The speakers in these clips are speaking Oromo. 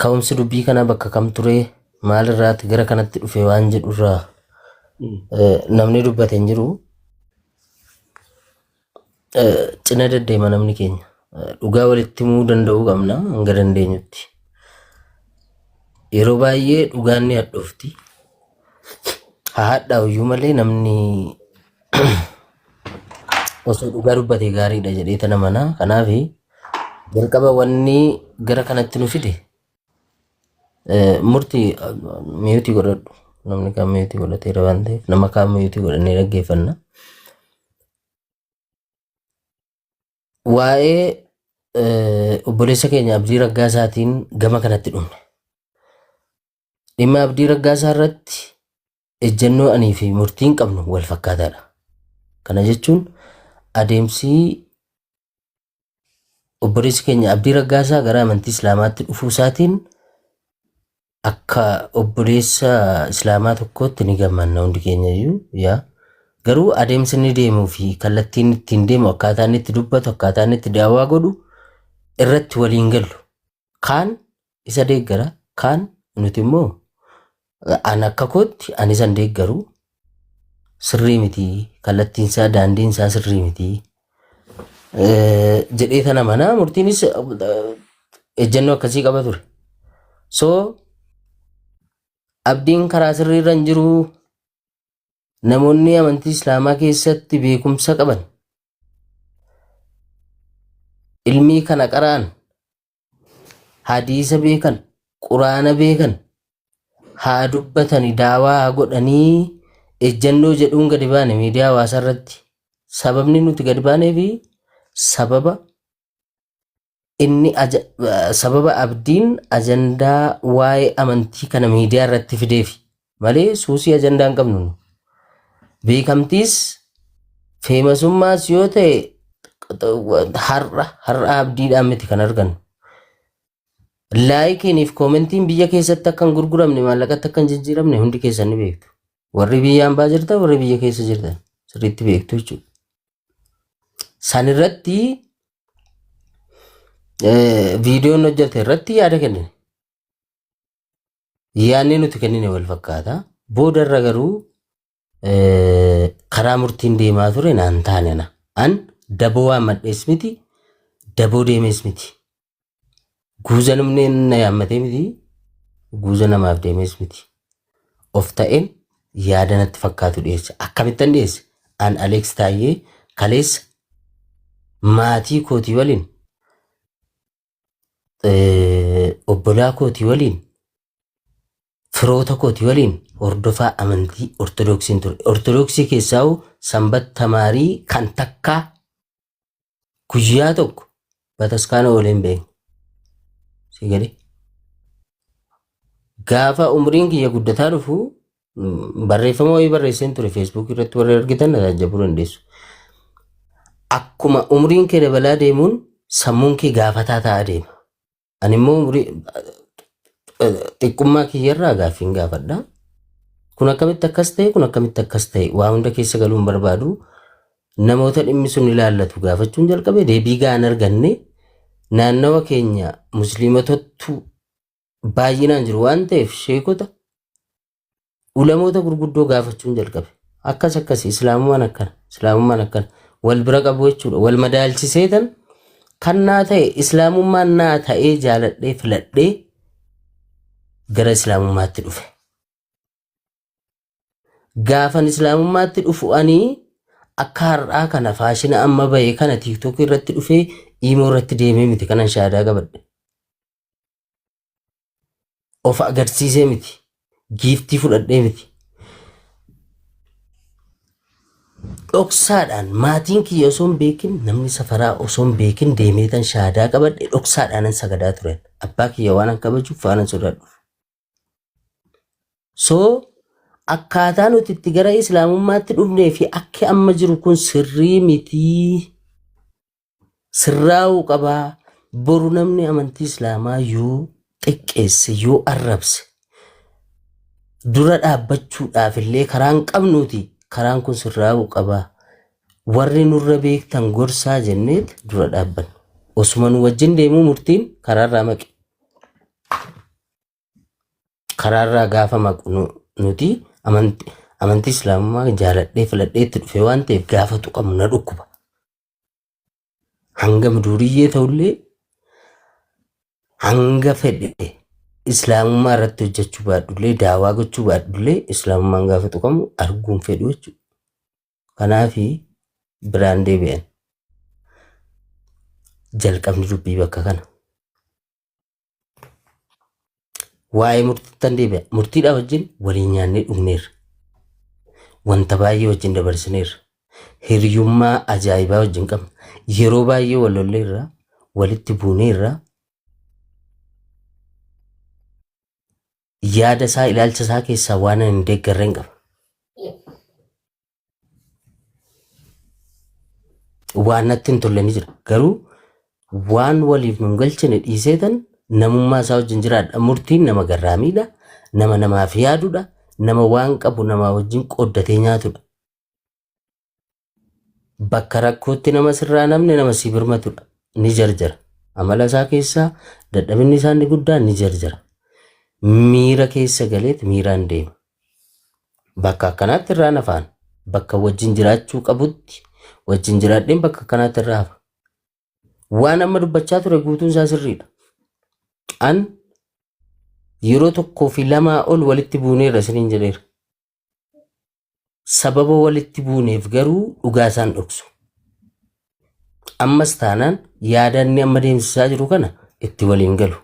ka'umsi dubbii kana bakka kam ture maalirraati gara kanatti dhufe waan jedhurraa namni dubbate hin jiru. Cina deddeema namni keenya dhugaa walitti himuu danda'uu qabna hanga dandeenyutti. Yeroo baay'ee dhugaan ni hadhoofti. Haa hadhaa'uyyuu malee namni osoo dhugaa dubbate gaariidha jedhee tana mana. Kanaaf jalqaba wanni gara kanatti nu fide murtii miyuutii godhadhu. Namni kaan miyuutii godhateera waan ta'eef nama kaan miyuutii godhannee dhaggeeffanna. Waa'ee obboleessa keenya Abdii Raggaasaatiin gama kanatti dhumne. Dhimma Abdii Raggaasaa irratti ejjennoo anii fi murtiin qabnu wal fakkaataadha. Kana jechuun adeemsi obboleessi keenya Abdii Raggaasaa gara amantii Islaamaatti dhufuu isaatiin akka obboleessa Islaamaa tokkootti ni gammanna hundi keenya iyyuu yaa. Garuu adeemsi inni deemuu fi kallattiin ittiin deemu akkaataan itti dubbatu akkaataan itti daawaa godhu irratti waliin gallu. Kaan isa deeggara kaan nuti immoo an akka kootti ani isan deeggaru sirrii miti kallattiin isaa daandiin isaa sirrii miti jedhee tana mana murtiinis ejjennoo akkasii qaba ture. So abdiin karaa sirriirra hin jiru. Namoonni amantii Islaamaa keessatti beekumsa qaban ilmii kana qara'an hadiisa beekan quraana beekan haa dubbatanii daawaa haa godhanii ejjennoo jedhuun gadi baane miidiyaa hawaasaa irratti. Sababni nuti gadi baanee fi sababa abdiin ajandaa waa'ee amantii kana miidiyaa irratti fideefi malee suusii ajandaa hin qabnu. Beekamtiis feemasummaas yoo ta'e har'a abdiidhaan miti kan argannu. Laayikiiniif koomentiin biyya keessatti akka hin gurguramne maallaqatti akka hin jijjiiramne hundi keessan ni beektu. Warri biyyaan baa jirtan warri biyya keessa jirtan sirriitti beektu jechuudha. San irratti viidiyoon hojjete irratti yaada kennine. Yaadni nuti kennine wal fakkaata. Boodarra garuu karaa murtiin deemaa ture naan taanena. An daboo waan madhees miti daboo deemes miti. Guuza namni na yaammatee miti guuza namaaf deemes miti. Of ta'een yaada natti fakkaatu dhiyeesse. Akkamittan dhiyeesse? An Aleeks Taayyee kaleessa maatii kootii waliin obbolaa kootii waliin firoota kootii waliin hordofaa amantii ortodoksiin ture. Ortodoksii keessaa sanbat tamaarii kan takkaa guyyaa tokko bataskaana ooleen beekne. Si gadi gaafa umriin kiyya guddataa dhufu barreeffama wayii barreesseen ture feesbuuk irratti warri argitan tajaajiluu dandeessu. Akkuma umriin kee dabalaa deemuun sammuun kee gaafataa ta'aa deema. Ani immoo xiqqummaa kiyyarraa gaaffiin gaafadha. Kun akkamitti akkas ta'e kun akkamitti akkas ta'e waa hunda keessa galuun barbaadu namoota dhimmi sun ilaallatu gaafachuun jalqabe deebii gahaan arganne naannawa keenya musliimatottu baay'inaan jiru waan ta'eef sheekota ulamoota gurguddoo gaafachuun jalqabe. Akkas islaamummaan akkana wal bira qabu jechuudha. Wal madaalchiseetan kan naa ta'e islaamummaan naa ta'ee jaaladhee filadhee gara islaamummaatti dhufe. Gaafan islaamummaatti dhufu ani akka har'aa kana faashina amma bahee kana tiiktook irratti dhufee iimoo irratti deemee miti kanan shaadaa qabadhe. Of agarsiisee miti. Giiftii fudhadhee miti. Dhoksaadhaan maatiin kiyya osoo hin beekin namni safaraa osoo hin beekin deemee tan shaadaa qabadhe dhoksaadhaanan sagadaa turan. Abbaa kiyya waan an kabajuuf faanan sodaadhuuf. So akkaataa nuti itti gara islaamummaatti dhufnee fi akki amma jiru kun sirrii miti. Sirraa'uu qabaa. Boru namni amantii islaamaa yoo xiqqeesse yoo arrabse dura dhaabbachuudhaaf illee karaan qabnuuti. Karaan kun sirraa'uu qabaa. Warri nurra beektan gorsaa jenneet dura dhaabbanna. osuma nu wajjin deemuu murtiin karaarraa maqe. Karaarraa gaafa maqu nuti amantii islaamummaa jaaladhee filadhee itti dhufe waan ta'eef gaafa tuqamu na dhukkuba. Hanga muduriyyee ta'ullee hanga fedhe islaamummaa irratti hojjechuu baadhullee daawaa gochuu baadhullee islaamummaan gaafa tuqamu arguun fedhu jechuudha. Kanaafi biraan deebi'an jalqabni dubbii bakka kana. Waa'ee murtiittan deebi'a. Murtiidhaa wajjin waliin nyaannee dhugneerra. Wanta baay'ee wajjin dabarsineerra. Hiriyummaa ajaa'ibaa wajjin qabna. Yeroo baay'ee wal lolleerra, walitti buuneerra. Yaada isaa ilaalcha isaa keessaa waan hin deeggarreen qaba. Waan natti hin tolle ni jira. Garuu waan waliif nun galchine dhiiseetan namummaa isaa wajjin jiraadha. Murtiin nama garraamiidha. Nama namaaf yaadudha. Nama waan qabu namaa wajjin qooddatee nyaatudha. Bakka rakkootti nama sirraa namni nama si birmatudha. Ni jarjara. Amala isaa keessaa dadhabinni isaa inni guddaan ni jarjara. Miira keessa galeet miiraan deema. Bakka akkanaatti irraa nafaan. Bakka wajjin jiraachuu qabutti wajjin jiraadheen bakka akkanaatti irraa hafa. Waan amma dubbachaa ture guutuun isaa sirriidha. An yeroo tokkoo fi lamaa ol walitti buuneerra isiniin jedheera. Sababa walitti buuneef garuu dhugaa isaan dhoksu. Ammas taanaan yaadanni amma deemsisaa jiru kana itti waliin galu.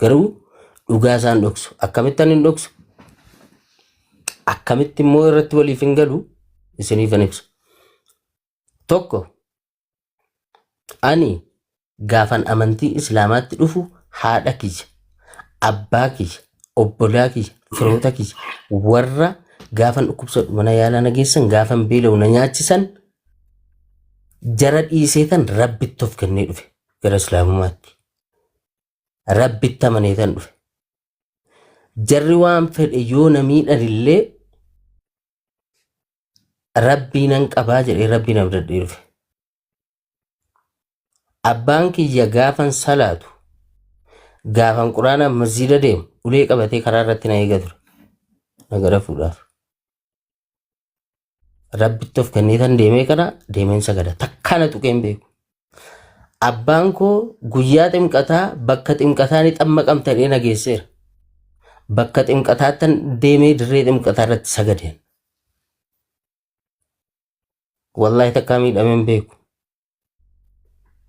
Garuu dhugaa isaan dhoksu. Akkamittan hin dhoksu? Akkamitti immoo irratti waliif hin galu isiniifan ibsu. Tokko ani gaafan amantii islaamaatti dhufu haadha kiyya, abbaa kiyya, obbolaa kiyya, firoota kiyya warra gaafan dhukkubsadhu mana yaalaa na geessan gaafan beela'u na nyaachisan jara dhiiseetan rabbitti of kennee dhufe gara islaamummaatti. Rabbitti amaneetan dhufe. Jarri waan fedhe yoo na miidhan illee rabbii nan qabaa jedhee rabbii na biradhee dhufe. Abbaan kiyya gaafan salaatu gaafan quraana masjiida deemu ulee qabatee karaa irratti na eega ture. Na gara fuudhaaf. Rabbitti of kenneetan deemee kana deemeen sagada takka na tuqeen beeku. Abbaan koo guyyaa ximqataa bakka ximqataa ni xammaqamtanii na geesseera. Bakka ximqataattan deemee dirree ximqataa irratti sagadeen. Wallahi takkaa miidhameen beeku.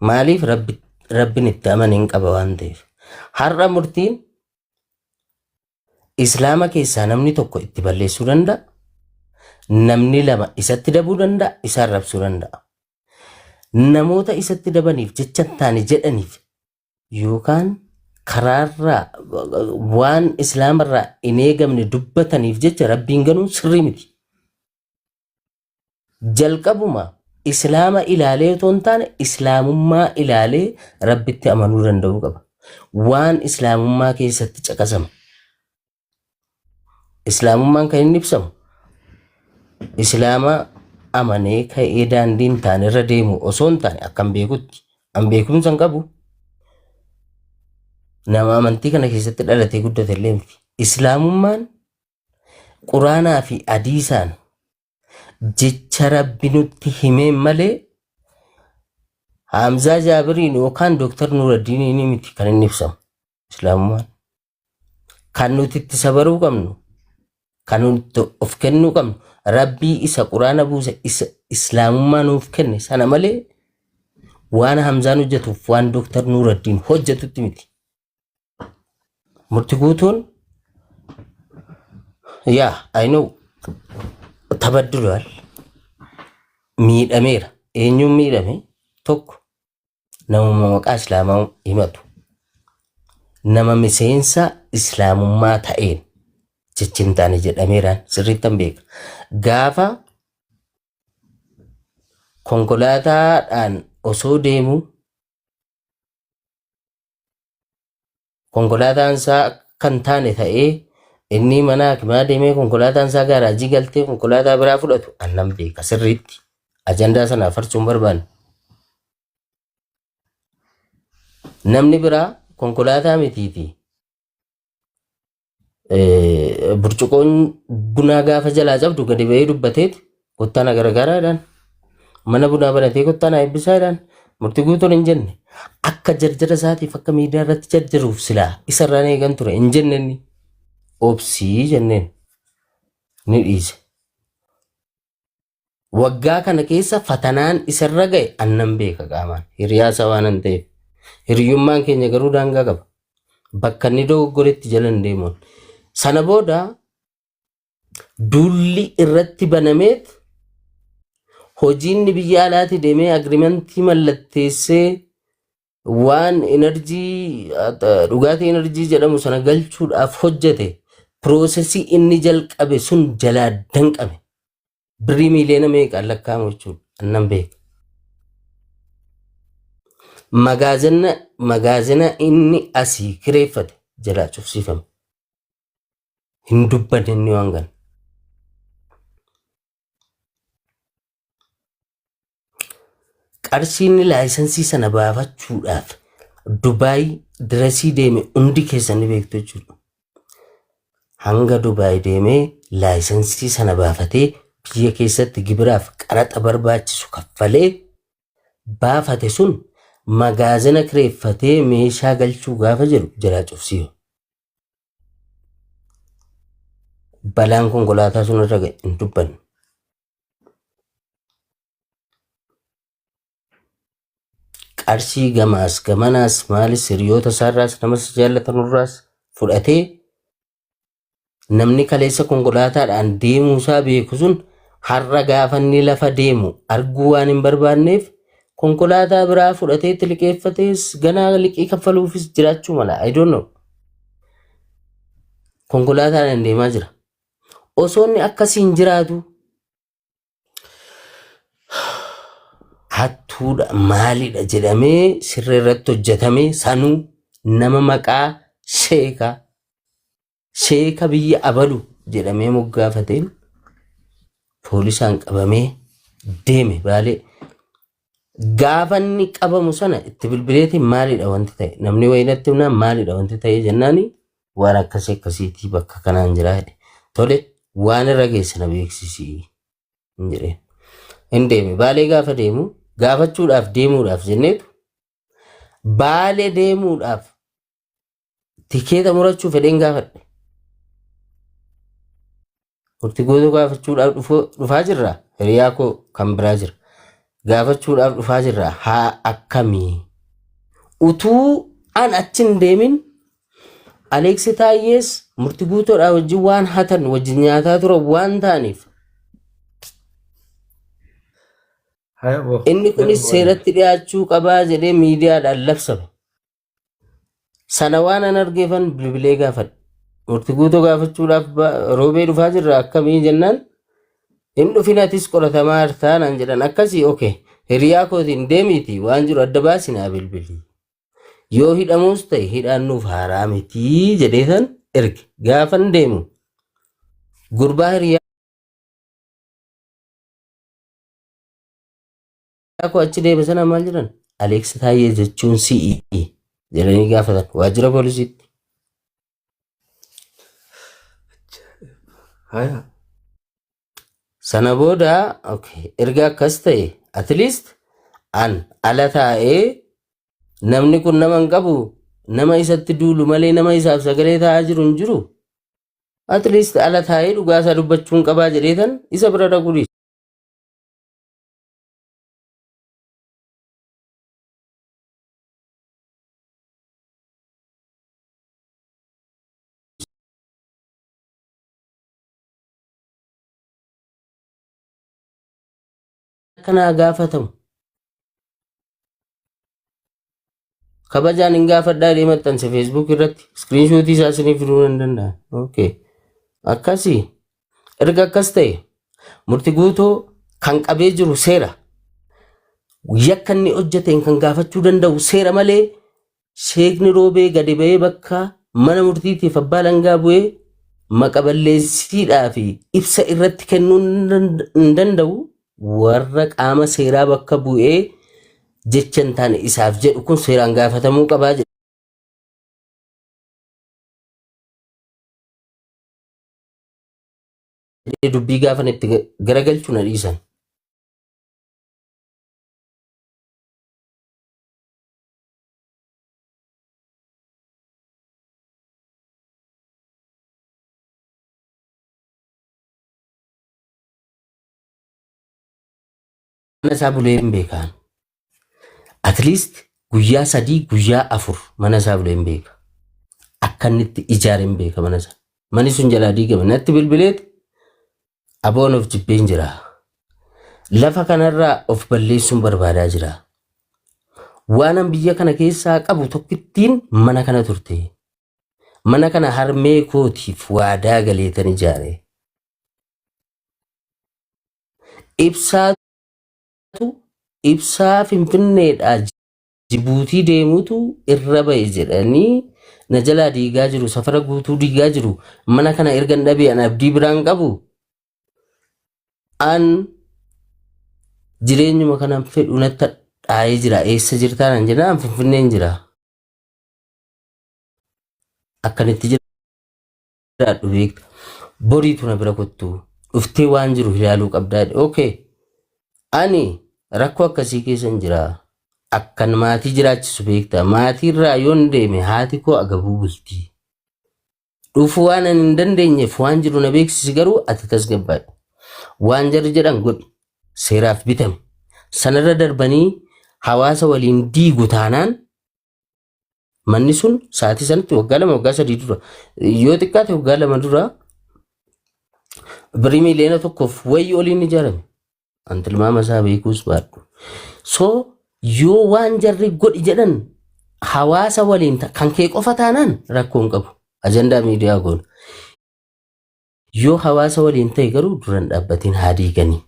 Maaliif rabbiin itti amanin qaba waan ta'eef. Har'a murtiin islaama keessaa namni tokko itti balleessuu danda'a. Namni lama isatti dabuu danda'a, isa arrabsuu danda'a. Namoota isatti dabaniif jecha taane jedhaniif yookaan karaarraa waan islaamarraa hin eegamne dubbataniif jecha rabbiin ganuun sirrii miti. Jalqabuma islaama ilaalee otoo hin taane islaamummaa ilaalee rabbitti amanuu danda'uu qaba. Waan islaamummaa keessatti caqasama. Islaamummaan kan inni ibsamu islaama amanee ka'ee daandiin taane irra deemu osoo hin taane akkam beekutti an beekumsa hin qabu. Nama amantii kana keessatti dhalatee guddate illee miti. Islaamummaan quraanaa fi hadiisaan jecha rabbi nutti himeen malee Hamzaa Jaabiriin yookaan Dooktar Nuuraddiin miti kan inni ibsamu. Islaamummaan kan nuti itti sabaruu qabnu kan nuti of kennuu qabnu rabbii isa quraana buuse isa islaamummaa nuuf kenne sana malee waan Hamzaan hojjetuuf waan Dooktar Nuuraddiin hojjetutti miti. Murti guutuun yaa I know tabaddulaal miidhameera. Eenyuun miidhame? Tokko nama maqaa islaamaa himatu nama miseensa islaamummaa ta'een jechi hin taane jedhameeraan sirriittan beeka. Gaafa konkolaataadhaan osoo deemu konkolaataan isaa kan taane ta'ee inni mana hakimaa deemee konkolaataan isaa gaaraajii galtee konkolaataa biraa fudhatu annan beeka sirriitti ajandaa sana farsuun barbaanne. namni biraa konkolaataa mitiiti. Burcuqoon bunaa gaafa jalaa cabdu gadi ba'ee dubbateeti kottaan garagaraadhaan mana bunaa banatee kottaan eebbisaadhaan murtii guutuun hin jenne akka jarjara isaatiif akka miidiyaa irratti jarjaruuf silaa isarraan eegan ture hin jenne inni obsii jenneen ni dhiise. Waggaa kana keessa fatanaan isarra ga'e annan beeka qaamaan hiriyaasa waan hin ta'eef hiriyyummaan keenya garuu daangaa qaba bakka inni dogoggoretti jalan deemuun. Sana booda dulli irratti banameet hojiin biyya alaatti deemee agriimentii mallatteessee waan enerjii dhugaatii enerjii jedhamu sana galchuudhaaf hojjete piroosesii inni jalqabe sun jalaa danqame birrii miiliyoona meeqaan lakkaa'amu jechuudha annan beeka. Magaazina inni asii kireeffate jalaa cufsiifame. Hin dubbanne inni waan kana. Qarshiin laayisensii sana baafachuudhaaf Dubaay dirasii deeme hundi keessan ni beektu jechuudha. Hanga Dubaay deemee laayisensii sana baafatee biyya keessatti gibiraaf qaraxa barbaachisu kaffalee baafate sun magaazina kireeffatee meeshaa galchuu gaafa jiru jalaa cufsiifa. Balaan konkolaataa sun irra ga'e hin dubbanne. Qarshii gamaas gamanaas maalis hiriyoota isaarraas namas jaallatanurraas fudhatee namni kaleessa konkolaataadhaan deemuu isaa beeku sun har'a gaafa inni lafa deemu arguu waan hin barbaanneef konkolaataa biraa fudhatee liqeeffatees ganaa liqii kaffaluufis jiraachuu mala. I don't know. Konkolaataadhaan deemaa jira. Osoonni akkasiin jiraatu hattuudha maalidha jedhamee sirrii irratti hojjetamee sanuu nama maqaa sheeka biyya abalu jedhamee moggaafateen poolisaan qabamee deeme baalee gaafa inni qabamu sana itti bilbileetiin maalidha wanti ta'e namni wayinatti himnaan maalidha wanti ta'e jennaani waan akkasiitii bakka kanaan jira tole. Waan irra geessa na beeksisii hin jedheen. Hin deeme baalee gaafa deemu gaafachuudhaaf deemuudhaaf jenneetu baalee deemuudhaaf tikeeta murachuu fedheen gaafadhe. Murtii guutuu gaafachuudhaaf dhufaa jirra hiriyaa koo kan biraa jira. Gaafachuudhaaf dhufaa jirra haa akkamii utuu an achin deemin Aleeksi Taayyees murtii guutuudhaa wajjin waan hatan wajjin nyaataa ture waan ta'aniif inni kunis seeratti dhiyaachuu qabaa jedhee miidiyaadhaan labsame. Sana waan an argeefan bilbilee gaafadhe. Murtii guutuu gaafachuudhaaf roobee dhufaa jirra akkamii jennaan hin dhufin atis qoratamaa hartaanaan jedhan akkasii okay hiriyaa kootiin deemiitii waan jiru adda baasinaa bilbilii. Yoo hidhamuus ta'e hidhaan nuuf haaraa mitii jedheetan erge gaafan deemu gurbaa hiriyaa koo achi deeme sana maal jedhan Aleeksi Taayyee jechuun CE jedhanii gaafatan waajjira poolisiitti. Sana booda erga akkas ta'e at least an ala taa'ee namni kun nama hin qabu nama isatti duulu malee nama isaaf sagalee taa'aa jiru hin jiru. At least ala taa'ee dhugaasaa dubbachuun qabaa jedheetan isa bira dhaquu dhiise. Kanaa gaafatamu. Kabajaan hin gaafadhaa deemattanse Facebook irratti screenshot isaa isiniif fiduu nan danda'a. Okay. Akkasii erga akkas ta'e murtii guutuu kan qabee jiru seera. Yakka inni hojjeteen kan gaafachuu danda'u seera malee sheekni roobee gadi ba'ee bakka mana murtiitiif abbaa langaa bu'ee maqaballeessiidhaa fi ibsa irratti kennuu hin danda'u warra qaama seeraa bakka bu'ee jechan taane isaaf jedhu kun seeraan gaafatamuu qabaa jedhee dubbii gaafan itti garagalchuu na dhiisan. Mana isaa bulee hin beekan. At least guyyaa 3 guyyaa 4 mana isaa bulee hin beeka. Akka inni itti ijaare hin beeka mana isaa. Mani sun jalaa diigame natti bilbileeti aboon of jibbeen jira. Lafa kanarraa of balleessuun barbaadaa jira. Waanan biyya kana keessaa qabu tokkittiin mana kana turte. Mana kana harmee kootiif waadaa galeetan ijaare. Ibsaa Finfinneedhaa Jibuutii deemutu irra ba'e jedhanii na jalaa diigaa jiru, safara guutuu diigaa jiru. Mana kana ergan dhabee an abdii biraan qabu. An jireenyuma kanaan fedhu natti dhaayee jira. Eessa jirtaa nan jennaan Finfinneen jira. Akkanitti jiraadhu beekta. Boriitu na bira kottu. Dhuftee waan jiru ilaaluu qabdaa. Okay. Ani rakkoo akkasii keessan jira. Akkan maatii jiraachisu beekta. Maatii irraa yoon deeme haati koo agabuu bulti. Dhufu waan hin dandeenyeef waan jiru na beeksisi garuu ati tasgabbaadhu. Waan jarri jedhan godhi. Seeraaf bitame. Sanarra darbanii hawaasa waliin diigu taanaan manni sun sa'aatii sanatti waggaa 2 waggaa 3 dura yoo xiqqaate waggaa 2 dura birrii miliyoona 1 wayii oliin ijaarame. Anti ilmaama isaa beekuus baadhu. So yoo waan jarri godhi jedhan hawaasa waliin kan kee qofa taanaan rakkoon qabu. Ajandaa miidiyaa goon. Yoo hawaasa waliin ta'e garuu duran dhaabbatiin haa diiganii.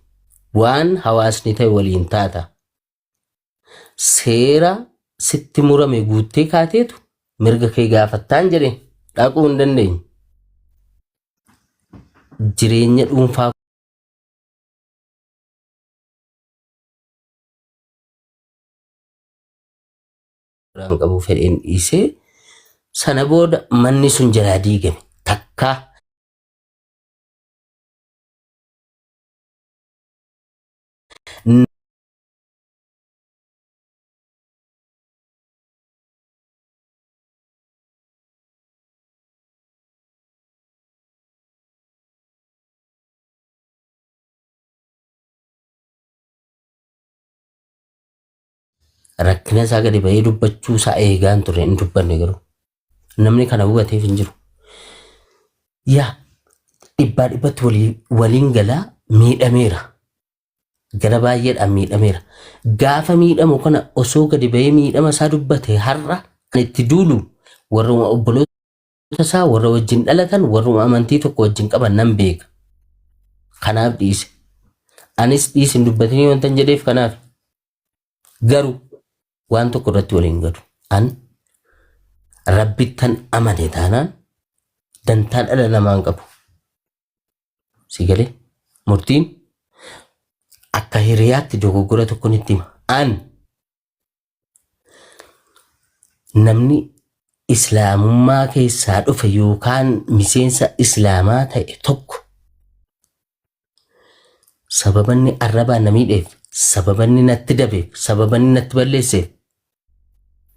Waan hawaasni ta'e waliin taata. Seera sitti murame guuttee kaateetu mirga kee gaafattaan jedhe dhaquu hin dandeenye. Jireenya dhuunfaa qabu fedheen dhiisee sana booda manni sun jalaa diigame takkaa. Rakkina isaa gadi bahee dubbachuu isaa eegaan ture hin dubbanne garuu namni kana hubateef hin jiru. Yaa dhibbaa dhibbatti waliin galaa miidhameera. Gara baay'eedhaan miidhameera. Gaafa miidhamu kana osoo gadi bahee miidhama isaa dubbate har'a kan itti duulu warruma obboloota isaa warra wajjin dhalatan warruma amantii tokko wajjin qaban nan beeka. Kanaaf dhiise. Anis dhiise hin dubbatinii wanta hin jedheef kanaaf. Garuu waan tokko irratti waliin galu. An rabbittan amane taanaan dantaan dhala namaan qabu. Si galee murtiin akka hiriyaatti dogoggora tokko nitti hima. An namni islaamummaa keessaa dhufe yookaan miseensa islaamaa ta'e tokko sababanni arrabaan na miidheef, sababanni natti dabeef, sababanni natti balleesseef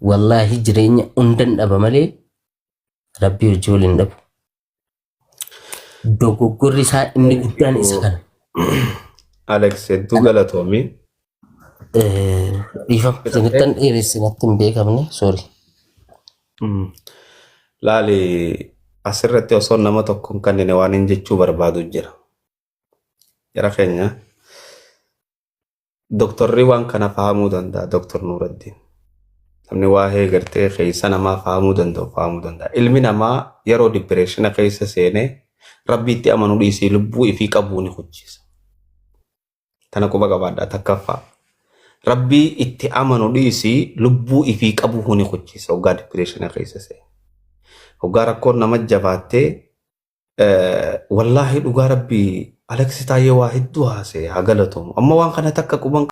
wallahi jireenya hundan dhaba malee rabbii hojii waliin dhabu. Dogoggorri isaa inni guddaan isa kana. Alex, hedduu galatoomi. Dhiifama sanattan dheeressi natti hin beekamne sorry. Laali asirratti osoo nama tokkoon kanneen waan hin jechuu barbaadu jira. Jara keenya doktorri waan kana fahamuu danda'a. Doktor Nuuraddiin namni waa'ee gartee keessa namaa fahamuu danda'a. Ilmi namaa yeroo dipireeshina keessa seenee rabbiitti amanuu dhiisee lubbuu ifii qabuu ni hojjisa. Tana quba qabaadhaa takkaffaa. Rabbii itti amanu dhiisii lubbuu ifii qabuu ni hojjisa hoggaa dipireeshina keessa seene. Hoggaa rakkoon nama jabaattee wallaahi dhugaa rabbii Alex taayee waa hedduu haasee haa galatoomu. Amma waan kana takka quban